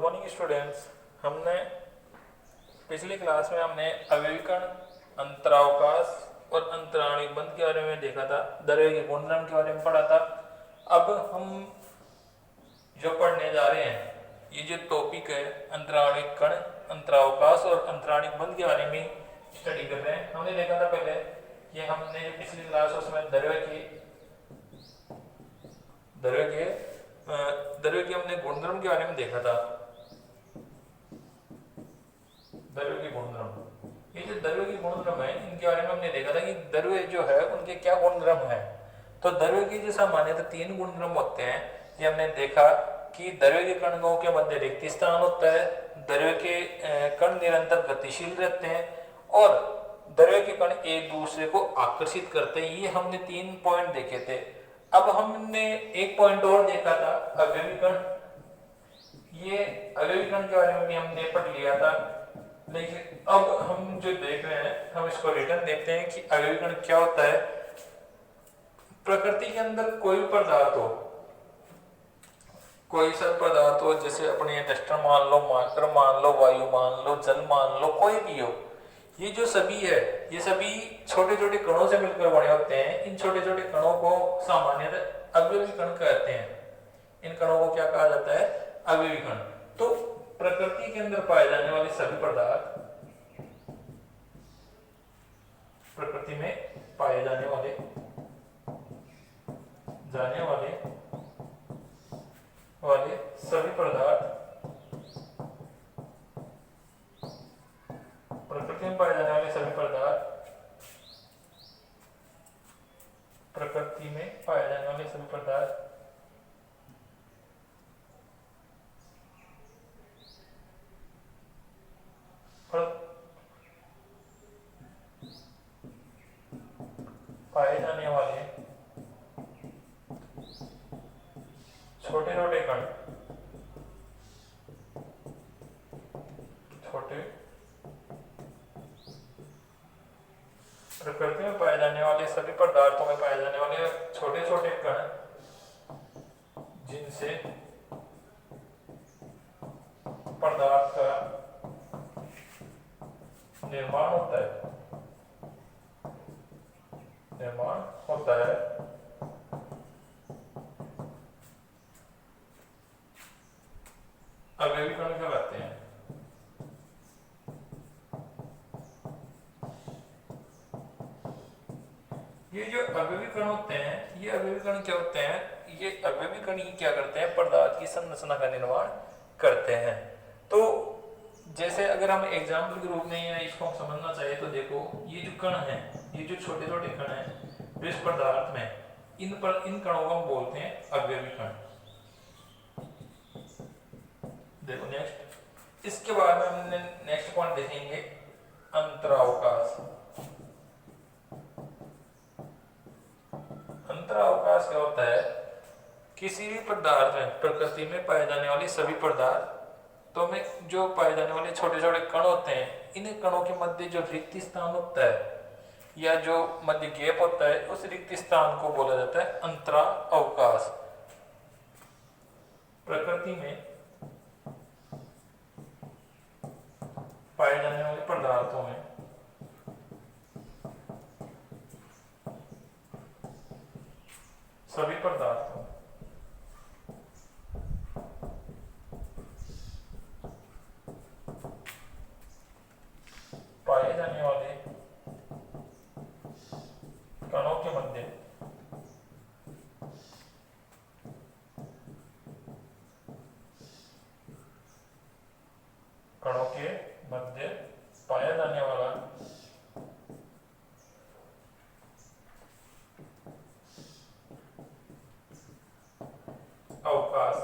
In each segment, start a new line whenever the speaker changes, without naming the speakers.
Morning students. हमने पिछली class में हमने अवयवीकरण, अंतरावकाश और अंतराणिक बंध के बारे में देखा था, द्रव्य के गुणधर्म के बारे में पढ़ा था। अब हम जो पढ़ने जा रहे हैं, ये जो टॉपिक है अंतराणिक कण, अंतरावकाश और अंतराणिक बंध के बारे में स्टडी कर रहे हैं। हमने देखा था पहले कि हमने जो पिछली क्लास उसमें द्रव्य के हमने गुणधर्म के बारे में देखा था। द्रव्य के गुणधर्म, ये जो द्रव्य के गुणधर्म है इनके बारे में हमने देखा था कि द्रव्य जो है उनके क्या गुणधर्म है। तो द्रव्य की जो सामान्यतः 3 गुणधर्म होते हैं। ये हमने देखा कि द्रव्य के कणों के मध्य रिक्त स्थान होता है, द्रव्य के कण निरंतर गतिशील रहते हैं और द्रव्य के कण एक दूसरे को आकर्षित करते हैं। ये हमने 3 पॉइंट देखे थे। अब हमने एक पॉइंट और देखा था, अवयवीकरण। ये अवयवीकरण के बारे में भी हमने पढ़ लिया था, लेकिन अब हम जो देख रहे हैं हम इसको रिटर्न देखते हैं कि अवयवीकरण क्या होता है। प्रकृति के अंदर कोई भी पदार्थ हो, कोई सा पदार्थ हो, जैसे अपने डस्टर मान लो, मार्कर मान लो, वायु मान लो, जल मान लो, कोई भी हो, ये जो सभी है ये सभी छोटे छोटे कणों से मिलकर बने होते हैं। इन छोटे छोटे कणों को सामान्यतः अवयवी कण कहते हैं। इन कणों को क्या कहा जाता है? अवयवी कण। तो प्रकृति के अंदर पाए जाने वाले सभी पदार्थ, प्रकृति में पाए जाने वाले सभी पदार्थ, प्रकृति में पाए जाने वाले सभी पदार्थ, प्रकृति में पाए जाने वाले सभी पदार्थ पाए जाने वाले छोटे छोटे कण, प्रकृति में पाए जाने वाले सभी पदार्थों में पाए जाने वाले छोटे छोटे कण, जिनसे पदार्थ का निर्माण होता है, अवयवी कण कहलाते हैं। ये जो अवयवी कण होते हैं, ये अवयवी कण क्या होते हैं? ये अवयवी कण ही क्या करते हैं? पदार्थ की संरचना का निर्माण करते हैं। तो जैसे अगर हम एग्जाम्पल के रूप में इसको हम समझना चाहिए तो देखो, ये जो कण है, ये जो छोटे छोटे कण हैं इस पदार्थ में, इन कणों को हम बोलते हैं अवयवी कण। देखो नेक्स्ट, इसके बाद में हमने नेक्स्ट पॉइंट देखेंगे अंतरावकाश। अंतरावकाश क्या होता है? किसी भी पदार्थ में, प्रकृति में पाए जाने वाले सभी पदार्थों में जो पाए जाने वाले छोटे छोटे कण होते हैं, इन कणों के मध्य जो रिक्त स्थान होता है या जो मध्य गैप होता है, उस रिक्त स्थान को बोला जाता है अंतरावकाश। प्रकृति में पाए जाने वाले पदार्थों में सभी पदार्थों पाए जाने वाले कणों के मध्य पाया जाने वाला अवकाश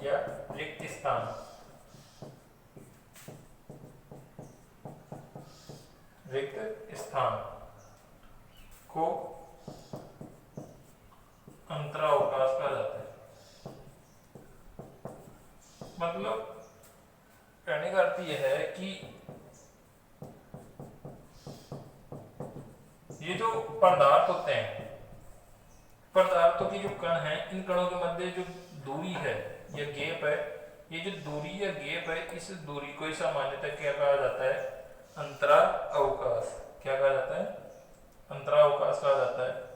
या रिक्त स्थान, को अंतरावकाश कहा जाता है। मतलब कहने का अर्थ यह है कि ये जो पदार्थ होते हैं, पदार्थों के जो कण हैं, इन कणों के मध्य जो दूरी है या गैप है, ये जो दूरी या गैप है, इस दूरी को ही सामान्यतः क्या कहा जाता है? अंतरावकाश। क्या कहा जाता है? अंतरावकाश कहा जाता है।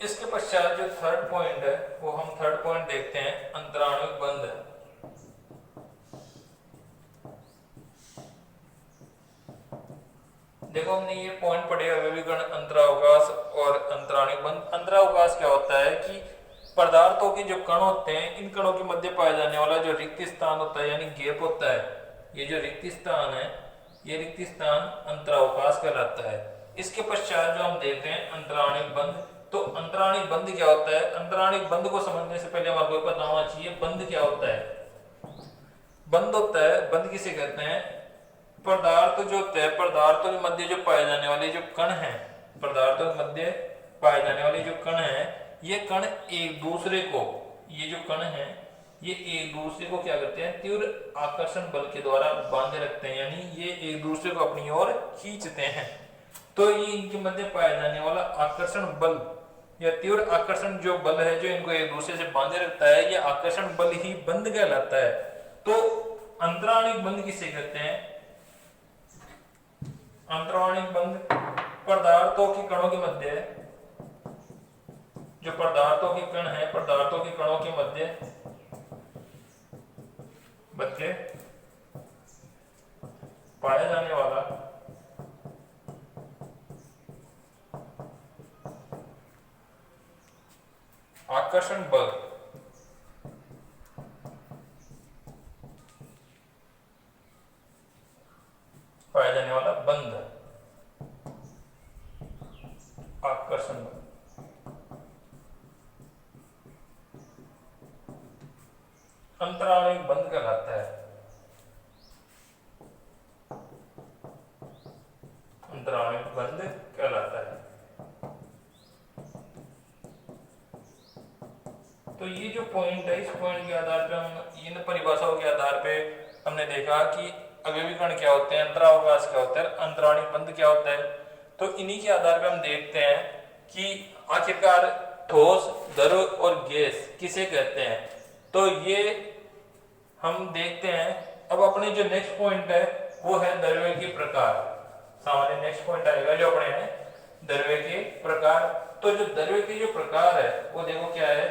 इसके पश्चात जो थर्ड पॉइंट है वो हम थर्ड पॉइंट देखते हैं, अंतराणुविक बंध। देखो हमने ये पॉइंट पढ़े अवयवीकरण, अंतरावकाश और अंतराणुविक बंध। अंतरावकाश क्या होता है कि पदार्थों के जो कण होते हैं, इन कणों के मध्य पाया जाने वाला जो रिक्त स्थान होता है यानी गैप होता है, ये जो रिक्त स्थान है, ये रिक्त स्थान अंतरावकाश कहलाता है। इसके पश्चात जो हम देखते हैं अंतराणुविक बंध। तो अंतराणुविक बंध क्या होता है? अंतराणुविक बंध को समझने से पहले हमारे को पता होना चाहिए बंध क्या होता है। बंध होता है, बंध किसे कहते हैं? पदार्थ जो होते हैं, पदार्थों के मध्य जो पाए जाने वाले जो कण हैं, पदार्थों के मध्य पाए जाने वाले जो कण हैं, ये कण एक दूसरे को, ये जो कण हैं ये एक दूसरे को क्या करते हैं? तीव्र आकर्षण बल के द्वारा बांधे रखते हैं, यानी ये एक दूसरे को अपनी ओर खींचते हैं। तो ये इनके मध्य पाया जाने वाला आकर्षण बल या तीव्र आकर्षण जो बल है, जो इनको एक दूसरे से बांधे रखता है, ये आकर्षण बल ही बंध कहलाता है। तो अंतराणुविक बंध किसे कहते हैं? अंतराणुविक बंध पदार्थों के कणों के मध्य, जो पदार्थों के कण हैं, पदार्थों के कणों के मध्य पाया जाने वाला आकर्षण बल पाया जाने वाला बंध, आकर्षण बल। अंतराणुविक बंध कहलाता है। अंतराणुविक बंध कहलाता है। तो ये जो पॉइंट है, इस पॉइंट के आधार पे हम इन परिभाषाओं के आधार पे हमने देखा कि अवयवीकरण क्या होते हैं, अंतरावकाश क्या होता है, अंतराणुविक बंध क्या होता है। तो इन्हीं के आधार पे हम देखते हैं कि आखिरकार ठोस, द्रव और गैस किसे कहते हैं। तो ये हम देखते हैं। अब अपने जो नेक्स्ट पॉइंट है वो है द्रव्य के प्रकार। सामान्य नेक्स्ट पॉइंट आएगा जो अपने है द्रव्य के प्रकार। तो जो द्रव्य के जो प्रकार है वो देखो क्या है।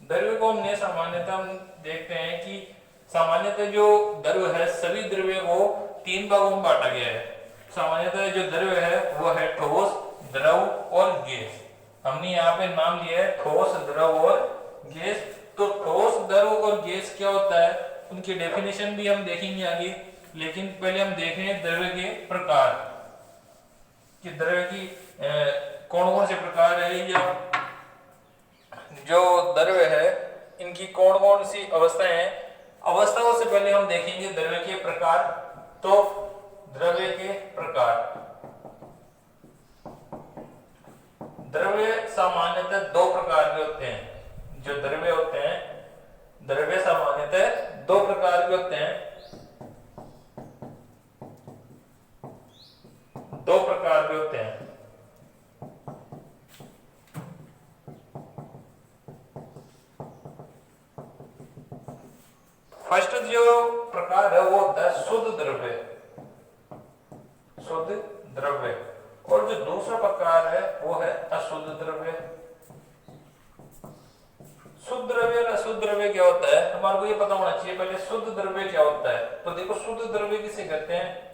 द्रव्य को हमने सामान्यतः हम देखते हैं कि सामान्यतः जो द्रव्य है, सभी द्रव्य को तीन भागों में बांटा गया है। सामान्यतः जो द्रव्य है वो है ठोस, द्रव और गैस। हमने यहाँ पे नाम लिया है ठोस, द्रव और गैस। तो ठोस, द्रव और गैस क्या होता है, उनकी डेफिनेशन भी हम देखेंगे आगे, लेकिन पहले हम देख रहे हैं द्रव्य के प्रकार कि द्रव्य की कौन कौन से प्रकार है, या जो द्रव्य है इनकी कौन कौन सी अवस्थाएं हैं। अवस्थाओं से पहले हम देखेंगे द्रव्य के प्रकार। तो द्रव्य के प्रकार, द्रव्य सामान्यतः दो प्रकार के होते हैं। जो द्रव्य होते हैं, द्रव्य सामान्यतः दो प्रकार के होते हैं। दो प्रकार के होते हैं। फर्स्ट जो प्रकार है वो होता है शुद्ध द्रव्य, शुद्ध द्रव्य। और जो दूसरा प्रकार है वो है अशुद्ध द्रव्य। शुद्ध द्रव्य और अशुद्ध द्रव्य क्या होता है, हमारे को ये पता होना चाहिए पहले शुद्ध द्रव्य क्या होता है। तो देखो शुद्ध द्रव्य किसे कहते हैं।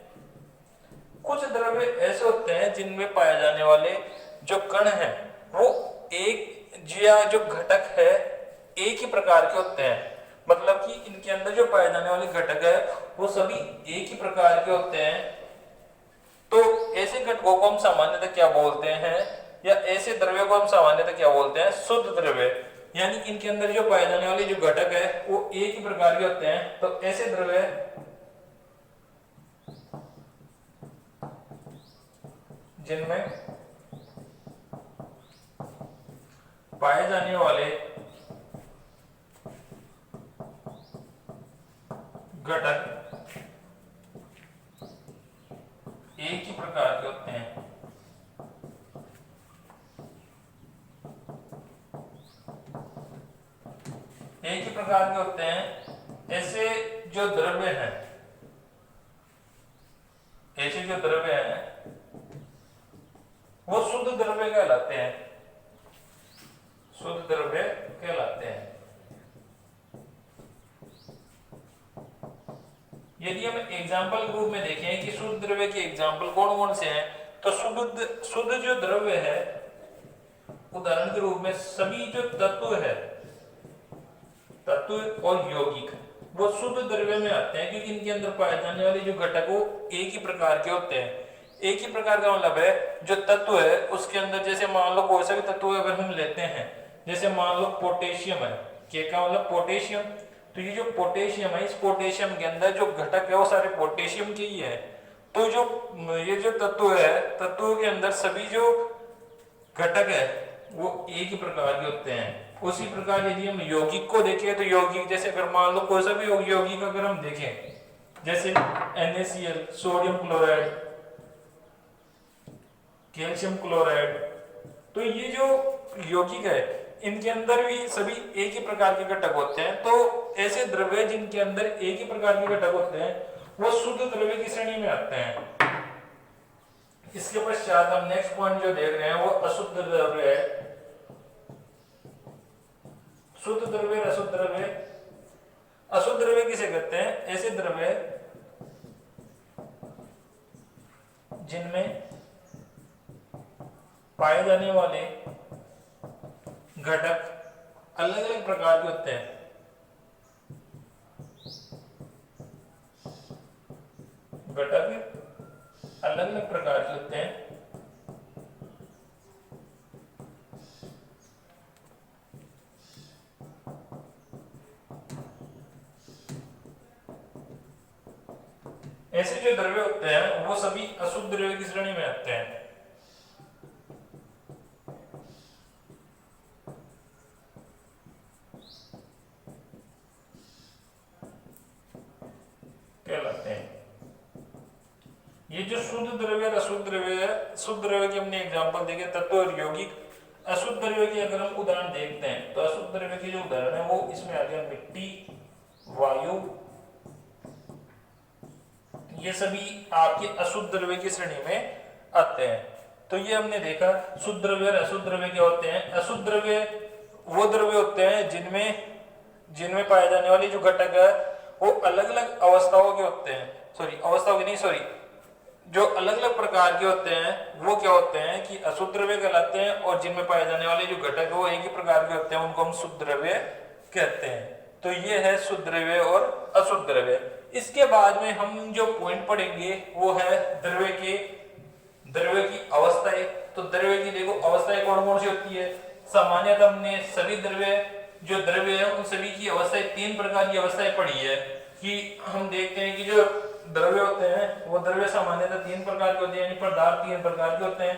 कुछ द्रव्य ऐसे होते हैं जिनमें पाए जाने वाले जो कण हैं वो एक जो घटक है एक ही प्रकार के होते हैं। मतलब कि इनके अंदर जो पाए जाने वाले घटक है वो सभी एक ही प्रकार के होते हैं। तो ऐसे घटकों को हम सामान्यतः क्या बोलते हैं, या ऐसे द्रव्य को हम सामान्यतः क्या बोलते हैं, शुद्ध द्रव्य। यानी इनके अंदर जो पाए जाने वाले जो घटक है वो एक ही प्रकार के होते हैं। तो ऐसे द्रव्य जिनमें पाए जाने वाले घटक एक ही प्रकार के होते हैं। एक ही प्रकार के होते हैं। ऐसे जो द्रव्य हैं, ऐसे जो द्रव्य हैं वो शुद्ध द्रव्य कहलाते हैं, शुद्ध द्रव्य कहलाते हैं। यदि हम एग्जाम्पल के रूप में देखें कि शुद्ध द्रव्य के एग्जाम्पल कौन कौन से हैं, तो शुद्ध जो द्रव्य है, उदाहरण के रूप में सभी जो तत्व है, तत्व और यौगिक, वो शुद्ध द्रव्य में आते हैं, क्योंकि इनके अंदर पाए जाने वाले जो घटक वो एक ही प्रकार के होते हैं। एक ही प्रकार का मतलब है जो तत्व है उसके अंदर, जैसे मान लो कोई सा भी तत्व अगर हम लेते हैं, जैसे मान लो पोटेशियम है, क्या का मतलब पोटेशियम, तो ये जो पोटेशियम है, इस पोटेशियम के अंदर जो घटक है वो सारे पोटेशियम के ही है। तो जो ये जो तत्व है, तत्वों के अंदर सभी जो घटक है वो एक ही प्रकार के होते हैं। उसी प्रकार यदि हम यौगिक को देखें, तो यौगिक जैसे अगर मान लो कोई सा भी यौगिक अगर हम देखें, जैसे NaCl, sodium chloride, calcium chloride, तो ये जो यौगिक है इनके अंदर भी सभी एक ही प्रकार के घटक होते हैं। तो ऐसे द्रव्य जिनके अंदर एक ही प्रकार के घटक होते हैं वो शुद्ध द्रव्य की श्रेणी में आते हैं। इसके पश्चात हम नेक्स्ट पॉइंट जो देख रहे हैं वो अशुद्ध द्रव्य है। शुद्ध द्रव्य, अशुद्ध द्रव्य। अशुद्ध द्रव्य किसे कहते हैं? ऐसे द्रव्य जिनमें पाए जाने वाले घटक अलग अलग प्रकार के होते हैं। घटक अलग अलग प्रकार के होते हैं। ऐसे जो द्रव्य होते हैं वो सभी अशुद्ध द्रव्य की श्रेणी में आते हैं। कहलाते हैं। ये जो शुद्ध द्रव्य और अशुद्ध द्रव्य है, शुद्ध द्रव्य के हमने एग्जांपल देखे तत्व और यौगिक। अशुद्ध द्रव्य के अगर हम उदाहरण देखते हैं तो अशुद्ध द्रव्य के जो उदाहरण है वो इसमें आ गया मिट्टी, वायु, ये सभी आपके अशुद्ध द्रव्य की श्रेणी में आते हैं। तो ये हमने देखा शुद्ध द्रव्य और अशुद्ध द्रव्य क्या होते हैं। अशुद्ध द्रव्य वो द्रव्य होते हैं जिनमें पाए जाने वाले जो घटक है वो अलग अलग अवस्थाओं के होते हैं, जो अलग अलग प्रकार के होते हैं वो क्या होते हैं कि अशुद्ध द्रव्य कहलाते हैं, और जिनमें पाए जाने वाले जो घटक है वो एक ही प्रकार के होते हैं, उनको हम शुद्ध द्रव्य कहते हैं। तो ये है शुद्ध द्रव्य और अशुद्ध द्रव्य। इसके बाद में हम जो पॉइंट पढ़ेंगे वो है द्रव्य की अवस्थाएं। तो द्रव्य की देखो अवस्थाएं कौन कौन सी होती है। सामान्यतः हमने सभी द्रव्य है उन सभी की अवस्थाएं, 3 प्रकार की अवस्थाएं पढ़ी है। कि हम देखते हैं कि जो द्रव्य होते हैं वो द्रव्य सामान्यतः 3 प्रकार के होते हैं, यानी पदार्थ 3 प्रकार के होते हैं,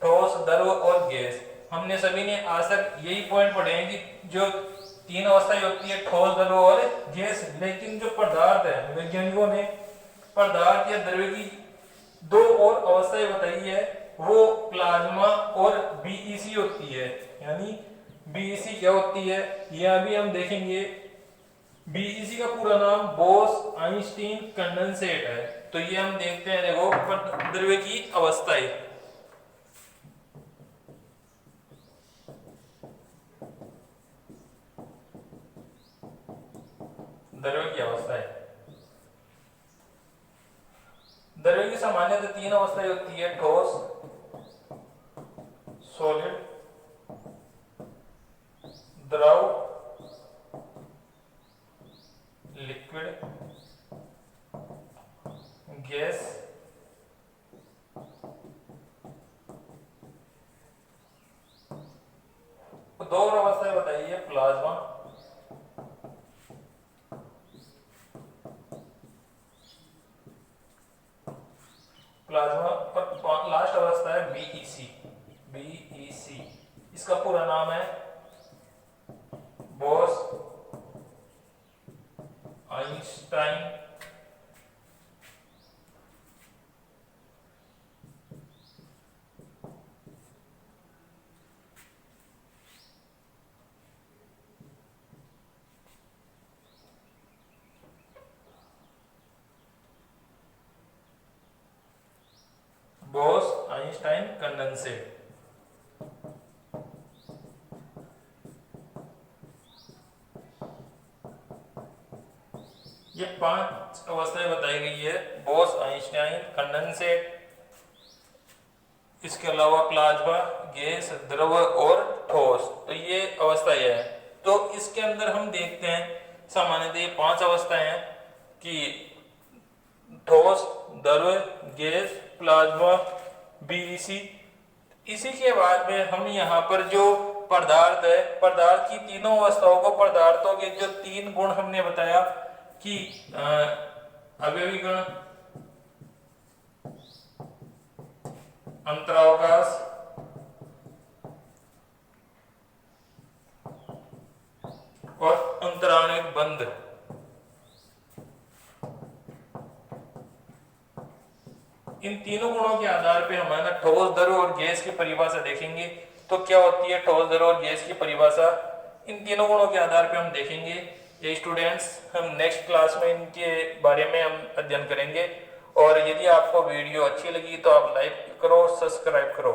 ठोस, द्रव और गैस। हमने सभी ने आज तक यही पॉइंट पढ़े हैं कि जो 3 अवस्थाएं होती है, ठोस, द्रव और गैस। लेकिन जो पदार्थ है, वैज्ञानिकों ने पदार्थ या द्रव्य की 2 और अवस्थाएं बताई है, वो प्लाज्मा और बीईसी होती है। यानी बीईसी क्या होती है यह भी हम देखेंगे। बीईसी का पूरा नाम बोस-आइंस्टीन कंडेंसेट है। तो ये हम देखते हैं, देखो द्रव्य की अवस्थाएं। द्रव्य की अवस्थाएं, द्रव्य की सामान्यतः 3 अवस्थाएं होती है, ठोस, सॉलिड, द्रव, लिक्विड, गैस। तो 2 और अवस्थाएं बताई है, प्लाज्मा, और लास्ट अवस्था है बीईसी। इसका पूरा नाम है बोस आइंस्टाइन आइंस्टाइन कंडेंसेट। ये 5 अवस्थाएं बताई गई है, बोस, आइंस्टाइन, कंडेंसेट, इसके अलावा प्लाज्मा, गैस, द्रव और ठोस। तो ये अवस्था ये है। तो इसके अंदर हम देखते हैं सामान्यतः ये 5 अवस्थाएं हैं कि ठोस, द्रव, गैस, प्लाज्मा, बीईसी। इसी के बाद में हम यहाँ पर जो पदार्थ है, पदार्थ की तीनों अवस्थाओं को, पदार्थों के जो 3 गुण हमने बताया कि अवयवी गण, अंतरावकाश और अंतराणिक बंध, इन तीनों गुणों के आधार पे हमारा ठोस, द्रव और गैस की परिभाषा देखेंगे। तो क्या होती है ठोस, द्रव और गैस की परिभाषा, इन तीनों गुणों के आधार पे हम देखेंगे। ये स्टूडेंट्स, हम नेक्स्ट क्लास में इनके बारे में हम अध्ययन करेंगे। और यदि आपको वीडियो अच्छी लगी तो आप लाइक करो, सब्सक्राइब करो।